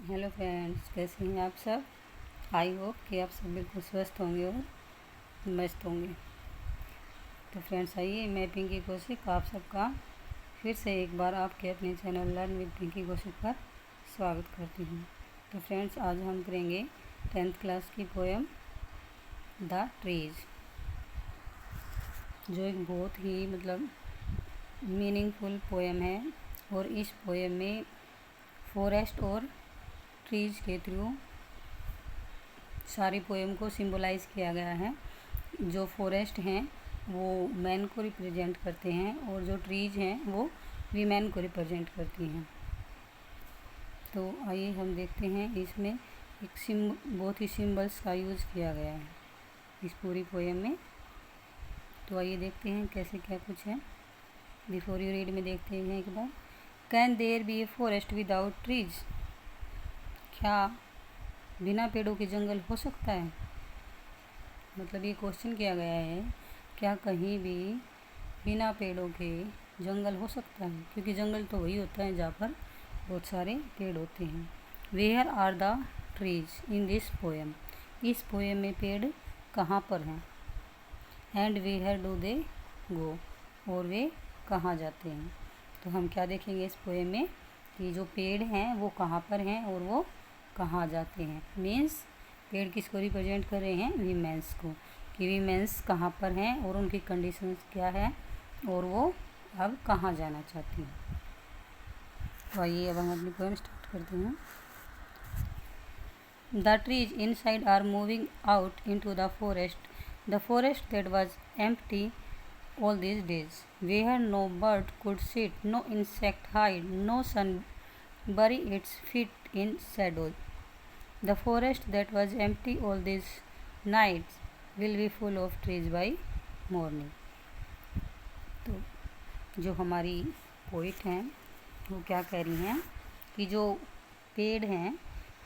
Hello friends, कैसे हैं आप सब। आई होप कि आप सब बिल्कुल स्वस्थ होंगे और मस्त होंगे। तो फ्रेंड्स, आइए, मैं पिंकी कौशिक आप सबका फिर से एक बार आपके अपने channel learn with Pinky Kaushik पर स्वागत करती हूँ। तो फ्रेंड्स, आज हम करेंगे 10th क्लास की पोएम द ट्रीज, जो एक बहुत ही मीनिंगफुल पोएम है। और इस पोएम में फॉरेस्ट और ट्रीज के थ्रू सारी पोएम को सिंबलाइज किया गया है। जो फॉरेस्ट हैं वो मैन को रिप्रेजेंट करते हैं और जो ट्रीज हैं वो वीमेन को रिप्रेजेंट करती हैं। तो आइए हम देखते हैं, इसमें एक बहुत ही सिंबल्स का यूज़ किया गया है इस पूरी पोएम में। तो आइए देखते हैं कैसे क्या कुछ है। बिफोर यू रीड में देखते हैं एक बार। Can there be a forest without trees? क्या बिना पेड़ों के जंगल हो सकता है? मतलब ये क्वेश्चन किया गया है, क्या कहीं भी बिना पेड़ों के जंगल हो सकता है? क्योंकि जंगल तो वही होता है जहाँ पर बहुत सारे पेड़ होते हैं। Where are the trees in this poem? इस पोएम में पेड़ कहाँ पर हैं? And where do they go? और वे कहाँ जाते हैं? तो हम क्या देखेंगे इस पोएम में कि जो पेड़ हैं वो कहाँ पर हैं और वो कहाँ जाते हैं। मीन्स पेड़ किसको रिप्रेजेंट कर रहे हैं? वीमेंस को, कि वीमेंस कहाँ पर हैं और उनकी कंडीशंस क्या है और वो अब कहाँ जाना चाहती हैं। तो आइए अब हम अपनी पोएम स्टार्ट करते हैं। The trees inside are moving out into the forest that was empty all these days, where no bird could sit, no insect hide, no sun bury its feet in shadows. The forest that was empty all these nights will be full of trees by morning. तो जो हमारी poet हैं वो क्या कह रही हैं कि जो पेड़ हैं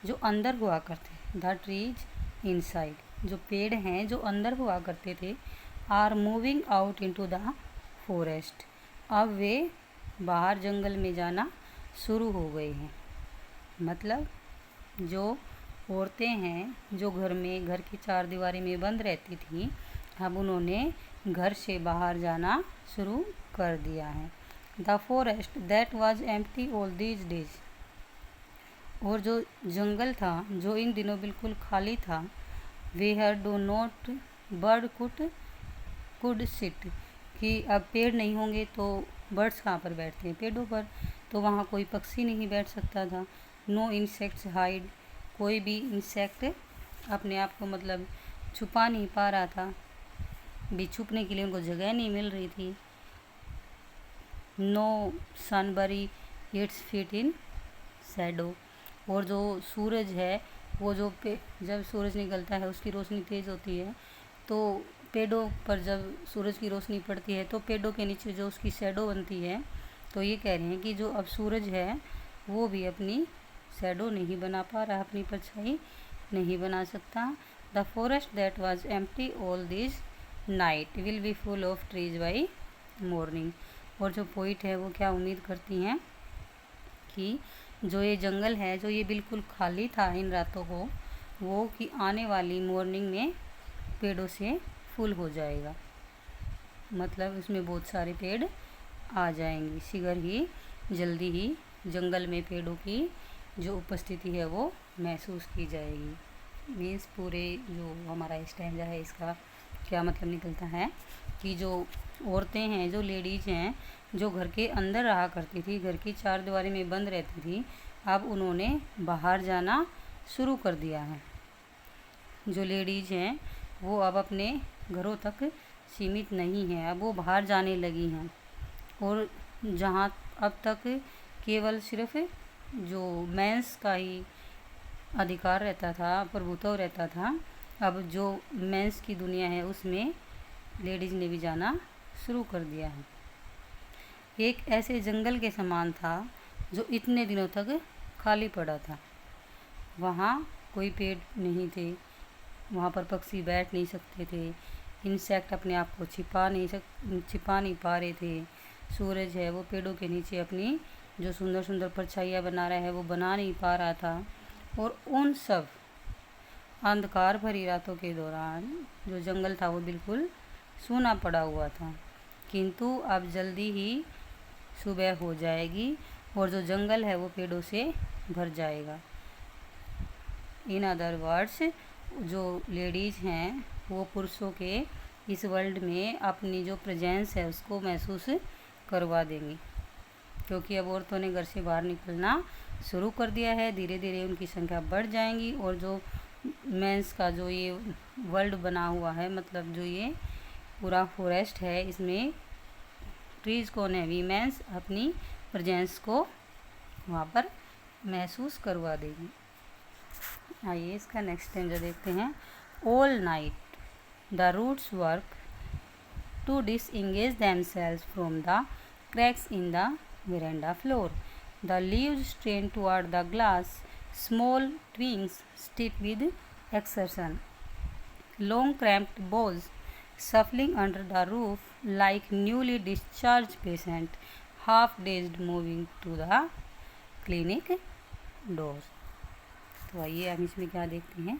जो अंदर हुआ करते, द ट्रीज इनसाइड, जो पेड़ हैं जो अंदर हुआ करते थे, are moving out into the forest, अब वे बाहर जंगल में जाना शुरू हो गए हैं। मतलब जो औरतें हैं जो घर की चार दीवारी में बंद रहती थी, अब उन्होंने घर से बाहर जाना शुरू कर दिया है। The forest that was empty all these days, और जो जंगल था जो इन दिनों बिल्कुल खाली था, where do not bird could sit, कि अब पेड़ नहीं होंगे तो बर्ड्स कहाँ पर बैठते हैं? पेड़ों पर। तो वहाँ कोई पक्षी नहीं बैठ सकता था। नो इंसेक्ट्स हाइड, कोई भी इंसेक्ट अपने आप को छुपा नहीं पा रहा था, भी छुपने के लिए उनको जगह नहीं मिल रही थी। नो सन बरी इट्स फीट इन शैडो, और जो सूरज है वो जब सूरज निकलता है उसकी रोशनी तेज़ होती है, तो पेड़ों पर जब सूरज की रोशनी पड़ती है तो पेड़ों के नीचे जो उसकी शैडो बनती है। तो ये कह रहे हैं कि जो अब सूरज है वो भी अपनी शैडो नहीं बना पा रहा, अपनी परछाई नहीं बना सकता। The forest that was empty all this night will be full of trees by morning, और जो पोइट है वो क्या उम्मीद करती हैं कि जो ये जंगल है जो ये बिल्कुल खाली था इन रातों को, वो कि आने वाली मॉर्निंग में पेड़ों से फुल हो जाएगा। मतलब उसमें बहुत सारे पेड़ आ जाएंगे, शीघ्र ही जल्दी ही जंगल में पेड़ों की जो उपस्थिति है वो महसूस की जाएगी। मीन्स पूरे जो हमारा स्टैंजा है इसका क्या मतलब निकलता है कि जो औरतें हैं जो लेडीज़ हैं जो घर के अंदर रहा करती थी, घर की चार दीवारी में बंद रहती थी, अब उन्होंने बाहर जाना शुरू कर दिया है। जो लेडीज़ हैं वो अब अपने घरों तक सीमित नहीं हैं, अब वो बाहर जाने लगी हैं। और जहाँ अब तक केवल सिर्फ जो मेंस का ही अधिकार रहता था, प्रभुत्व रहता था, अब जो मेंस की दुनिया है उसमें लेडीज़ ने भी जाना शुरू कर दिया है। एक ऐसे जंगल के समान था जो इतने दिनों तक खाली पड़ा था, वहाँ कोई पेड़ नहीं थे, वहाँ पर पक्षी बैठ नहीं सकते थे, इंसेक्ट अपने आप को छिपा नहीं पा रहे थे, सूरज है वो पेड़ों के नीचे अपनी जो सुंदर सुंदर परछाइयाँ बना रहा है वो बना नहीं पा रहा था। और उन सब अंधकार भरी रातों के दौरान जो जंगल था वो बिल्कुल सूना पड़ा हुआ था, किंतु अब जल्दी ही सुबह हो जाएगी और जो जंगल है वो पेड़ों से भर जाएगा। इन अदर वर्ड्स, जो लेडीज़ हैं वो पुरुषों के इस वर्ल्ड में अपनी जो प्रेजेंस है उसको महसूस करवा देंगी, क्योंकि अब औरतों ने घर से बाहर निकलना शुरू कर दिया है। धीरे धीरे उनकी संख्या बढ़ जाएंगी और जो मेंस का जो ये वर्ल्ड बना हुआ है, मतलब जो ये पूरा फॉरेस्ट है, इसमें ट्रीज कौन है, वीमेंस अपनी प्रेजेंस को वहाँ पर महसूस करवा देगी। आइए इसका नेक्स्ट स्टेंजा देखते हैं। All night the roots work to disengage themselves from the cracks in the veranda floor. The leaves strain toward the glass, small twigs stiff with exertion. Long cramped boughs shuffling under the roof like newly discharged patient, half dazed moving to the clinic doors. तो आइए हम इसमें क्या देखते हैं।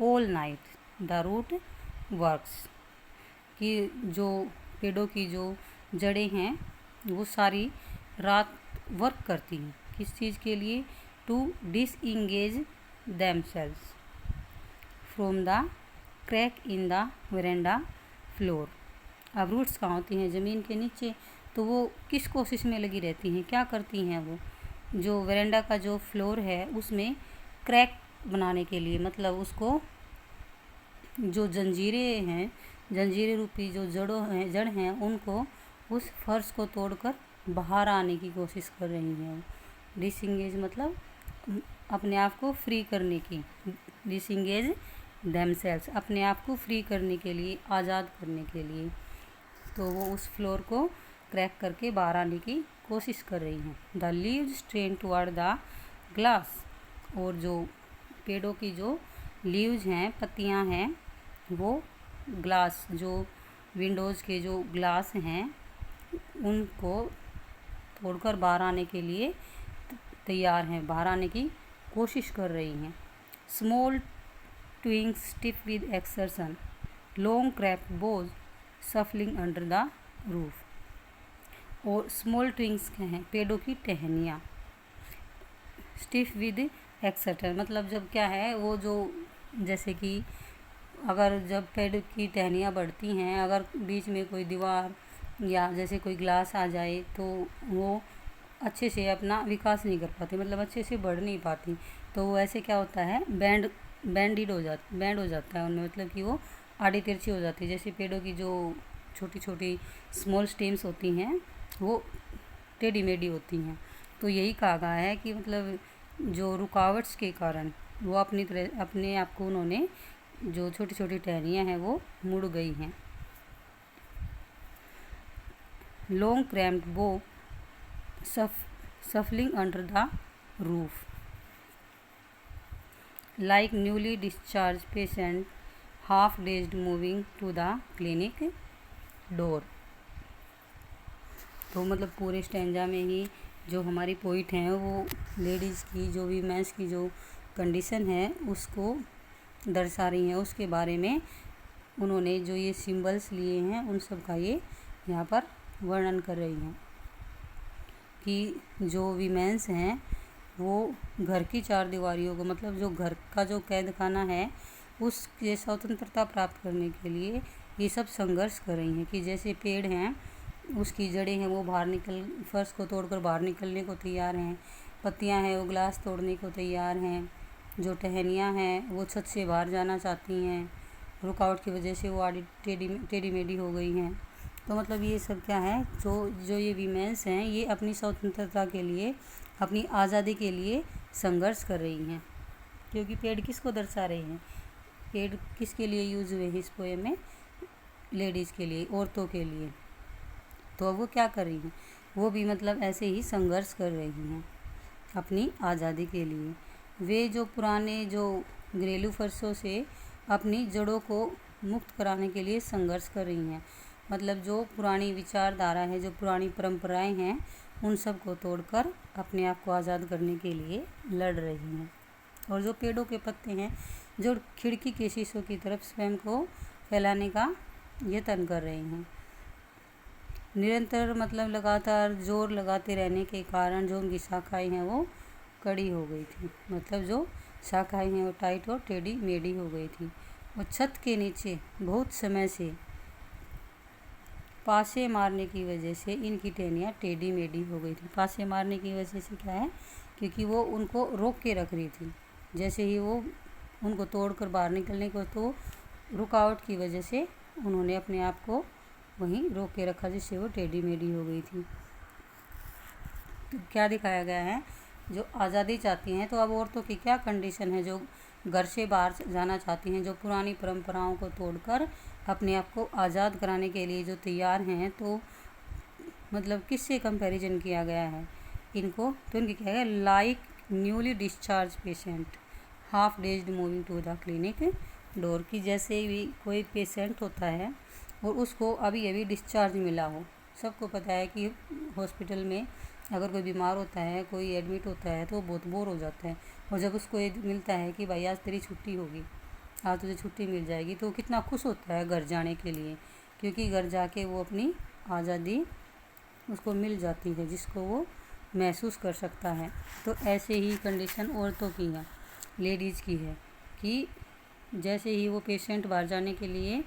All night the root works, कि जो पेड़ों की जो जड़ें हैं वो सारी रात वर्क करती हैं, किस चीज़ के लिए, to disengage themselves from the crack in the veranda floor. अब रूट्स कहाँ होती हैं, ज़मीन के नीचे, तो वो किस कोशिश में लगी रहती हैं, क्या करती हैं, वो जो वेरेंडा का जो फ्लोर है उसमें क्रैक बनाने के लिए, मतलब उसको जो जंजीरें हैं, जंजीरें रूपी जो जड़ हैं उनको, उस फर्श को तोड़कर बाहर आने की कोशिश कर रही हैं। डिसएंगेज मतलब अपने आप को फ्री करने की, डिसएंगेज देमसेल्व्स अपने आप को फ्री करने के लिए, आज़ाद करने के लिए, तो वो उस फ्लोर को क्रैक करके बाहर आने की कोशिश कर रही हैं। The leaves strain toward the glass, और जो पेड़ों की जो लीव्स हैं, पत्तियां हैं, वो ग्लास, जो विंडोज़ के जो ग्लास हैं उनको तोड़कर बाहर आने के लिए तैयार हैं, बाहर आने की कोशिश कर रही हैं। Small twigs stiff with exertion, long cramped boughs shuffling under the roof. और स्मॉल ट्विंग्स क्या हैं, पेड़ों की टहनियाँ, स्टिफ विद एक्सर्शन मतलब जब क्या है, वो जो जैसे कि अगर जब पेड़ की टहनियाँ बढ़ती हैं, अगर बीच में कोई दीवार या जैसे कोई ग्लास आ जाए तो वो अच्छे से अपना विकास नहीं कर पाती, मतलब अच्छे से बढ़ नहीं पाती, तो वो ऐसे क्या होता है, बैंड हो जाता है उनमें, मतलब कि वो आड़ी तिरछी हो जाती है। जैसे पेड़ों की जो छोटी छोटी स्मॉल स्टेम्स होती हैं वो टेढ़ी मेढ़ी होती हैं, तो यही कहा गया है कि मतलब जो रुकावट्स के कारण वो अपने आप को उन्होंने जो छोटी छोटी टहनियाँ हैं वो मुड़ गई हैं। Long cramped boughs shuffling under the roof like newly discharge patient, half dazed moving to the clinic door. तो मतलब पूरे स्टैंजा में ही जो हमारी पोइट हैं वो लेडीज़ की, जो भी मेंस की जो कंडीशन है उसको दर्शा रही हैं, उसके बारे में उन्होंने जो ये सिंबल्स लिए हैं उन सब का ये यहाँ पर वर्णन कर रही हैं कि जो वीमेंस हैं वो घर की चार दीवारियों को, मतलब जो घर का जो कैद खाना है उसके स्वतंत्रता प्राप्त करने के लिए ये सब संघर्ष कर रही हैं। कि जैसे पेड़ हैं उसकी जड़ें हैं वो फर्श को तोड़कर बाहर निकलने को तैयार हैं, पत्तियां हैं वो ग्लास तोड़ने को तैयार हैं, जो टहनियाँ हैं वो छत से बाहर जाना चाहती हैं, रुकावट की वजह से वो आड़ी टेढ़ी मेढ़ी हो गई हैं। तो मतलब ये सब क्या है, जो ये वीमेंस हैं ये अपनी स्वतंत्रता के लिए, अपनी आज़ादी के लिए संघर्ष कर रही हैं। क्योंकि पेड़ किसको दर्शा रहे हैं, पेड़ किसके लिए यूज़ हुए हैं इस पोएम में, लेडीज़ के लिए, औरतों के लिए। तो वो क्या कर रही हैं, वो भी मतलब ऐसे ही संघर्ष कर रही हैं अपनी आज़ादी के लिए। वे जो पुराने जो घरेलू फर्शों से अपनी जड़ों को मुक्त कराने के लिए संघर्ष कर रही हैं, मतलब जो पुरानी विचारधारा है, जो पुरानी परंपराएं हैं उन सब को तोड़कर अपने आप को आज़ाद करने के लिए लड़ रही हैं। और जो पेड़ों के पत्ते हैं जो खिड़की के शीशों की तरफ स्वयं को फैलाने का यत्न कर रहे हैं। निरंतर मतलब लगातार जोर लगाते रहने के कारण जो उनकी शाखाएं हैं वो कड़ी हो गई थी, मतलब जो शाखाएं हैं वो टाइट और टेढ़ी मेढ़ी हो गई थी। और छत के नीचे बहुत समय से पासे मारने की वजह से इनकी टहनियाँ टेढ़ी मेढ़ी हो गई थी। पासे मारने की वजह से क्या है, क्योंकि वो उनको रोक के रख रही थी। जैसे ही वो उनको तोड़कर बाहर निकलने को, तो रुकावट की वजह से उन्होंने अपने आप को वहीं रोक के रखा, जिससे वो टेढ़ी मेढ़ी हो गई थी। तो क्या दिखाया गया है, जो आज़ादी चाहती हैं, तो अब औरतों की क्या कंडीशन है, जो घर से बाहर जाना चाहती हैं, जो पुरानी परंपराओं को तोड़कर अपने आप को आज़ाद कराने के लिए जो तैयार हैं, तो मतलब किससे कंपैरिजन किया गया है इनको, तो इनकी क्या है, like newly discharge patient half dazed moving to the clinic door की। जैसे भी कोई पेशेंट होता है और उसको अभी अभी डिस्चार्ज मिला हो, सबको पता है कि हॉस्पिटल में अगर कोई बीमार होता है, कोई एडमिट होता है, तो वो बहुत बोर हो जाता है। और जब उसको ये मिलता है कि भाई आज तेरी छुट्टी होगी, आज तुझे छुट्टी मिल जाएगी, तो कितना खुश होता है घर जाने के लिए, क्योंकि घर जाके वो अपनी आज़ादी उसको मिल जाती है, जिसको वो महसूस कर सकता है। तो ऐसे ही कंडीशन औरतों की है, लेडीज़ की है, कि जैसे ही वो पेशेंट बाहर जाने के लिए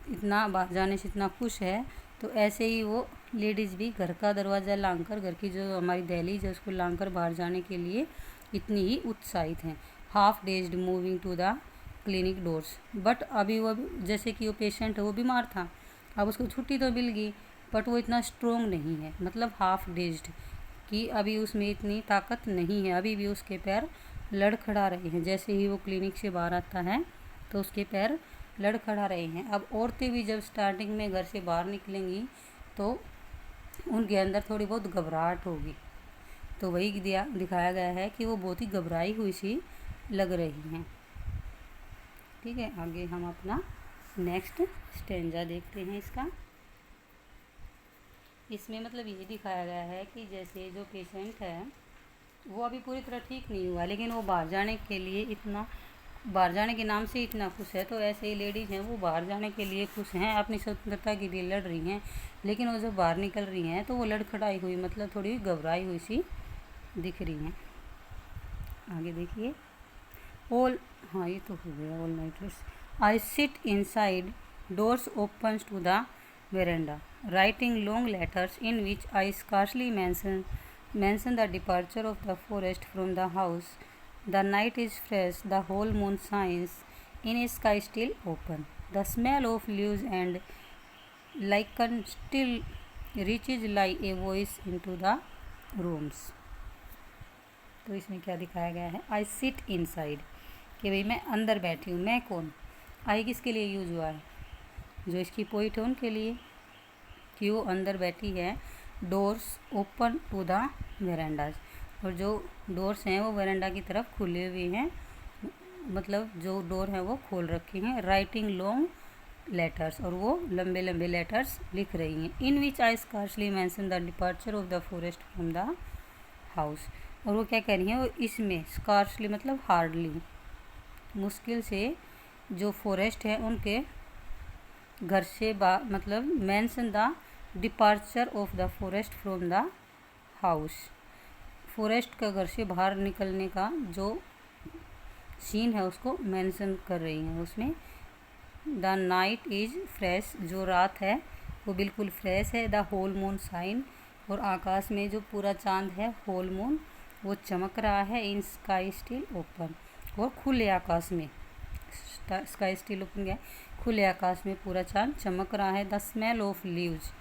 इतना बाहर जाने से इतना खुश है, तो ऐसे ही वो लेडीज़ भी घर का दरवाज़ा लांघकर, घर की जो हमारी दहलीज है उसको लांघकर बाहर जाने के लिए इतनी ही उत्साहित हैं। Half dazed moving to the clinic doors. But अभी वो जैसे कि वो पेशेंट है, वो बीमार था, अब उसको छुट्टी तो मिल गई, बट वो इतना स्ट्रोंग नहीं है, मतलब हाफ डेज्ड, कि अभी उसमें इतनी ताकत नहीं है, अभी भी उसके पैर लड़खड़ा रहे हैं। जैसे ही वो क्लिनिक से बाहर आता है तो उसके पैर लड़खड़ा रहे हैं। अब औरतें भी जब स्टार्टिंग में घर से बाहर निकलेंगी तो उनके अंदर थोड़ी बहुत घबराहट होगी, तो वही दिखाया गया है कि वो बहुत ही घबराई हुई सी लग रही हैं। ठीक है, आगे हम अपना नेक्स्ट स्टेंजा देखते हैं इसका। इसमें मतलब ये दिखाया गया है कि जैसे जो पेशेंट है वो अभी पूरी तरह ठीक नहीं हुआ, लेकिन वो बाहर जाने के लिए इतना, बाहर जाने के नाम से इतना खुश है। तो ऐसे ही लेडीज़ हैं, वो बाहर जाने के लिए खुश हैं, अपनी स्वतंत्रता के लिए लड़ रही हैं, लेकिन वो जब बाहर निकल रही हैं तो वो लड़खड़ाई हुई, मतलब थोड़ी घबराई हुई सी दिख रही हैं। आगे देखिए, ऑल, हाँ ये तो हो गया, all nighters. I sit inside, doors open to the veranda, writing long letters in which I scarcely mention the departure of the forest from the house. The night is fresh, the whole moon shines in a sky still open. The smell of leaves and lichen still reaches like a voice into the rooms. तो इसमें क्या दिखाया गया है, आई sit inside, कि भाई मैं अंदर बैठी हूँ। मैं कौन, आई किसके लिए यूज हुआ है, जो इसकी पोइट है उनके लिए, कि वो अंदर बैठी है। डोर्स ओपन टू द वेरेंडाज, और जो डोर्स हैं वो वेरेंडा की तरफ खुले हुए हैं, मतलब जो डोर है वो खोल रखे हैं। राइटिंग लॉन्ग लेटर्स, और वो लंबे लंबे लेटर्स लिख रही हैं। In which I scarcely mention the departure of the forest from the house, और वो क्या कह रही हैं, वो इसमें स्कार्सली मतलब हार्डली, मुश्किल से, जो फॉरेस्ट है उनके घर से मतलब mention the departure of the forest from the house, forest का घर से बाहर निकलने का जो सीन है उसको मेंशन कर रही हैं उसमें। द नाइट इज़ फ्रेश, जो रात है वो बिल्कुल फ्रेश है। द होल मून शाइन, और आकाश में जो पूरा चांद है, होल मून, वो चमक रहा है। इन स्काई स्टिल ओपन, और खुले आकाश में, स्काई स्टिल ओपन क्या है, खुले आकाश में पूरा चांद चमक रहा है। द स्मेल ऑफ लीव्स,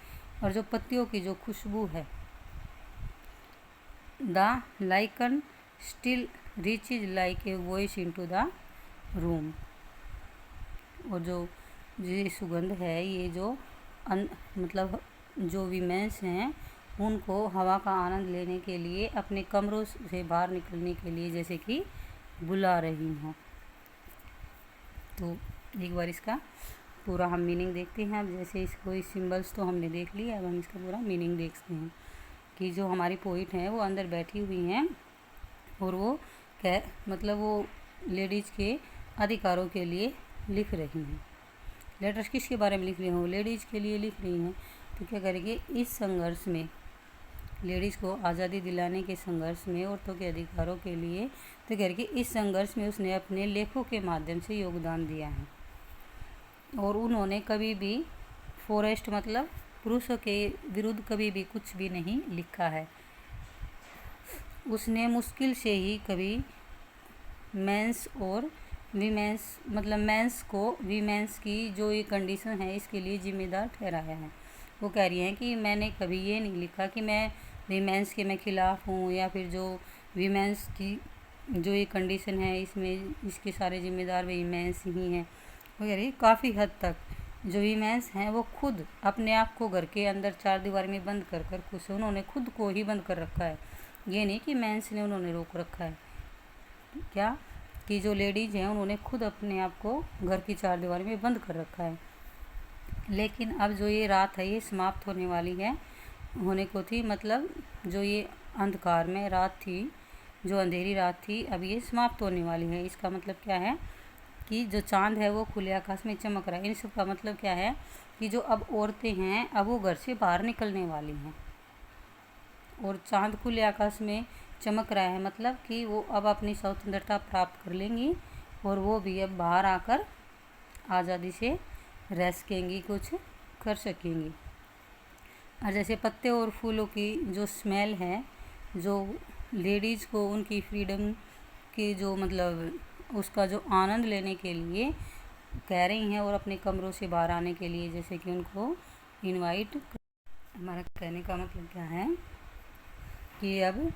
और जो पत्तियों की जो खुशबू है। The lichen still reaches like a voice into the room, और जो ये सुगंध है, ये जो मतलब जो वीमेंस हैं उनको हवा का आनंद लेने के लिए, अपने कमरों से बाहर निकलने के लिए जैसे कि बुला रही हों। तो एक बार इसका पूरा हम मीनिंग देखते हैं। अब जैसे इसको इस सिंबल्स तो हमने देख लिया, अब हम इसका पूरा मीनिंग देखते हैं कि जो हमारी पोइट हैं वो अंदर बैठी हुई हैं और वो मतलब वो लेडीज़ के अधिकारों के लिए लिख रही हैं। लेटर्स किसके बारे में लिख रही हूँ? लेडीज़ के लिए लिख रही हैं। तो क्या करेंगे, इस संघर्ष में, लेडीज़ को आज़ादी दिलाने के संघर्ष में, औरतों के अधिकारों के लिए, तो कह रही कि इस संघर्ष में उसने अपने लेखों के माध्यम से योगदान दिया है। और उन्होंने कभी भी फॉरेस्ट मतलब पुरुषों के विरुद्ध कभी भी कुछ भी नहीं लिखा है। उसने मुश्किल से ही कभी मेंस और वीमेंस मतलब मेंस को वीमेंस की जो ये कंडीशन है इसके लिए जिम्मेदार ठहराया है। वो कह रही हैं कि मैंने कभी ये नहीं लिखा कि मैं वीमेंस के मैं खिलाफ़ हूँ, या फिर जो वीमेंस की जो ये कंडीशन है इसमें इसके सारे जिम्मेदार वीमेंस ही हैं। वो कह रही काफ़ी हद तक जो वीमेंस हैं वो खुद अपने आप को घर के अंदर चार दीवार में बंद कर कर खुश है। उन्होंने खुद को ही बंद कर रखा है, ये नहीं कि मेंस ने उन्होंने रोक रखा है। क्या कि जो लेडीज़ हैं उन्होंने खुद अपने आप को घर की चार दीवारी में बंद कर रखा है। लेकिन अब जो ये रात है ये समाप्त होने वाली है, होने को थी, मतलब जो ये अंधकार में रात थी, जो अंधेरी रात थी, अब ये समाप्त होने वाली है। इसका मतलब क्या है कि जो चांद है वो खुले आकाश में चमक रहा है। इन सब का मतलब क्या है कि जो अब औरतें हैं अब वो घर से बाहर निकलने वाली हैं, और चांद खुले आकाश में चमक रहा है, मतलब कि वो अब अपनी स्वतंत्रता प्राप्त कर लेंगी, और वो भी अब बाहर आकर आज़ादी से रह सकेंगी, कुछ कर सकेंगी। और जैसे पत्ते और फूलों की जो स्मेल है, जो लेडीज़ को उनकी फ्रीडम की जो मतलब उसका जो आनंद लेने के लिए कह रही हैं, और अपने कमरों से बाहर आने के लिए जैसे कि उनको इनवाइट। हमारा कहने का मतलब क्या है कि अब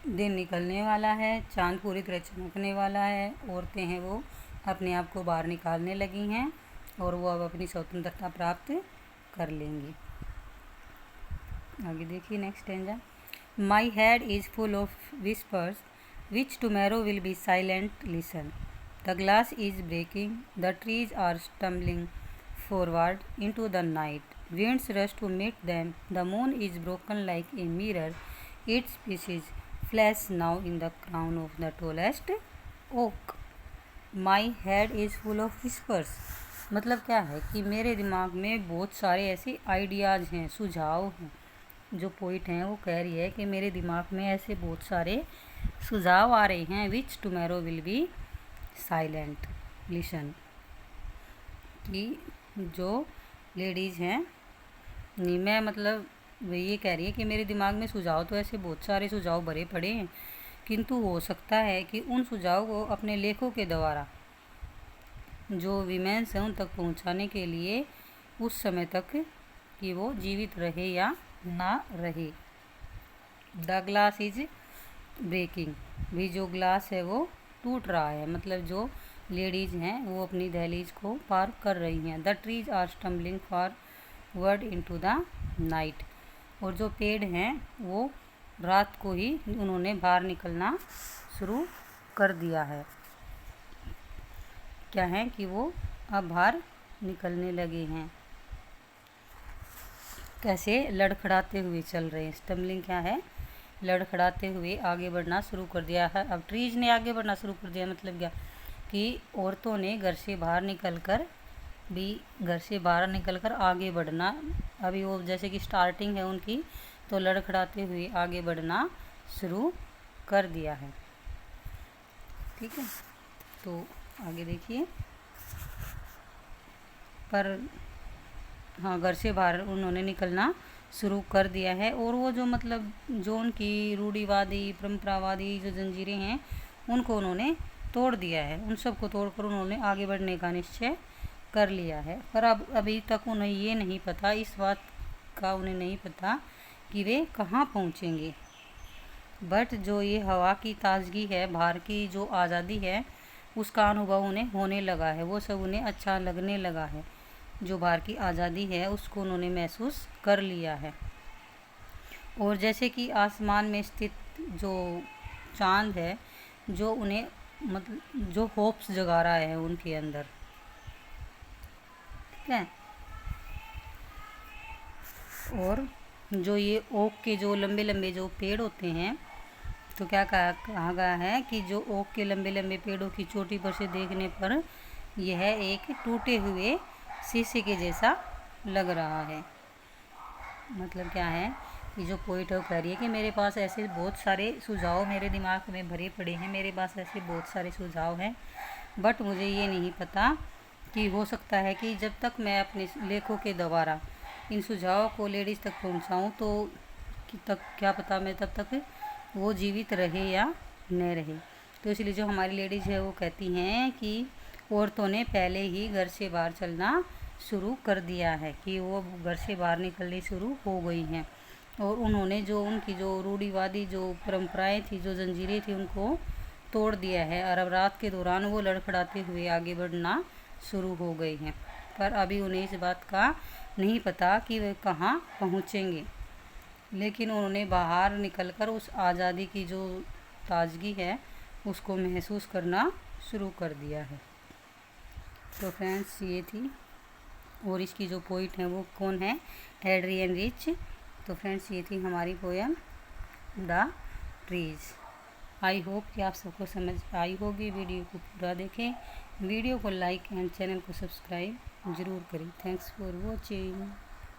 दिन निकलने वाला है, चांद पूरी तरह चमकने वाला है, औरतें हैं वो अपने आप को बाहर निकालने लगी हैं, और वो अब अपनी स्वतंत्रता प्राप्त कर लेंगी। आगे देखिए next stanza. My head is full of whispers which tomorrow will be silent, listen. The glass is breaking, the trees are stumbling forward into the night. Winds rush to meet them, the moon is broken like a mirror, its pieces flash now in the crown of the tallest oak. My head is full of whispers. मतलब क्या है कि मेरे दिमाग में बहुत सारे ऐसे आइडियाज़ हैं, सुझाव हैं। जो पोइट हैं वो कह रही है कि मेरे दिमाग में ऐसे बहुत सारे सुझाव आ रहे हैं, which tomorrow will be silent, listen. कि जो लेडीज़ हैं, नहीं मैं मतलब वे ये कह रही है कि मेरे दिमाग में सुझाव तो ऐसे बहुत सारे सुझाव भरे पड़े हैं, किंतु हो सकता है कि उन सुझाव को अपने लेखों के द्वारा जो वीमेंस हैं उन तक पहुंचाने के लिए उस समय तक कि वो जीवित रहे या ना रहे। द ग्लास इज ब्रेकिंग, भी जो ग्लास है वो टूट रहा है, मतलब जो लेडीज़ हैं वो अपनी दहलीज को पार कर रही हैं। The trees are stumbling forward into the night, और जो पेड़ हैं वो रात को ही उन्होंने बाहर निकलना शुरू कर दिया है। क्या है कि वो अब बाहर निकलने लगे हैं। कैसे? लड़खड़ाते हुए चल रहे हैं। स्टम्बलिंग क्या है? लड़खड़ाते हुए आगे बढ़ना शुरू कर दिया है। अब ट्रीज ने आगे बढ़ना शुरू कर दिया, मतलब क्या कि औरतों ने घर से बाहर निकलकर आगे बढ़ना, अभी वो जैसे कि स्टार्टिंग है उनकी, तो लड़खड़ाते हुए आगे बढ़ना शुरू कर दिया है। ठीक है, तो आगे देखिए। पर हाँ, घर से बाहर उन्होंने निकलना शुरू कर दिया है, और वो जो मतलब जो उनकी रूढ़िवादी परंपरावादी जो जंजीरें हैं उनको उन्होंने तोड़ दिया है। उन सब को तोड़कर उन्होंने आगे बढ़ने का निश्चय कर लिया है। पर अब अभी तक उन्हें ये नहीं पता, इस बात का उन्हें नहीं पता कि वे कहाँ पहुँचेंगे। बट जो ये हवा की ताजगी है, बाहर की जो आज़ादी है, उसका अनुभव उन्हें होने लगा है। वो सब उन्हें अच्छा लगने लगा है। जो बाहर की आज़ादी है उसको उन्होंने महसूस कर लिया है। और जैसे कि आसमान में स्थित जो चांद है, जो उन्हें मतलब जो होप्स जगा रहा है उनके अंदर। ठीक है, और जो ये ओक के जो लंबे लंबे जो पेड़ होते हैं, तो क्या कहा गया है कि जो ओक के लंबे लंबे पेड़ों की चोटी पर से देखने पर यह एक टूटे हुए शीशे के जैसा लग रहा है। मतलब क्या है कि जो पोइट है वो कह रही है कि मेरे पास ऐसे बहुत सारे सुझाव मेरे दिमाग में भरे पड़े हैं, मेरे पास ऐसे बहुत सारे सुझाव हैं, बट मुझे ये नहीं पता कि हो सकता है कि जब तक मैं अपने लेखों के द्वारा इन सुझावों को लेडीज़ तक पहुंचाऊं तो क्या पता मैं तब तक वो जीवित रहे या न रहे। तो इसलिए जो हमारी लेडीज़ है वो कहती हैं कि औरतों ने पहले ही घर से बाहर चलना शुरू कर दिया है, कि वो घर से बाहर निकलनी शुरू हो गई हैं, और उन्होंने जो उनकी जो रूढ़िवादी जो परंपराएं थी, जो जंजीरें थी, उनको तोड़ दिया है, और अब रात के दौरान वो लड़खड़ाते हुए आगे बढ़ना शुरू हो गई हैं। पर अभी उन्हें इस बात का नहीं पता कि वे कहाँ पहुँचेंगे, लेकिन उन्होंने बाहर निकलकर उस आज़ादी की जो ताजगी है उसको महसूस करना शुरू कर दिया है। तो फ्रेंड्स ये थी, और इसकी जो पोइट है वो कौन है, एड्रियन रिच। तो फ्रेंड्स ये थी हमारी poem the trees. I hope कि आप सबको समझ आई होगी। वीडियो को पूरा देखें, वीडियो को लाइक एंड चैनल को सब्सक्राइब ज़रूर करें। Thanks for watching.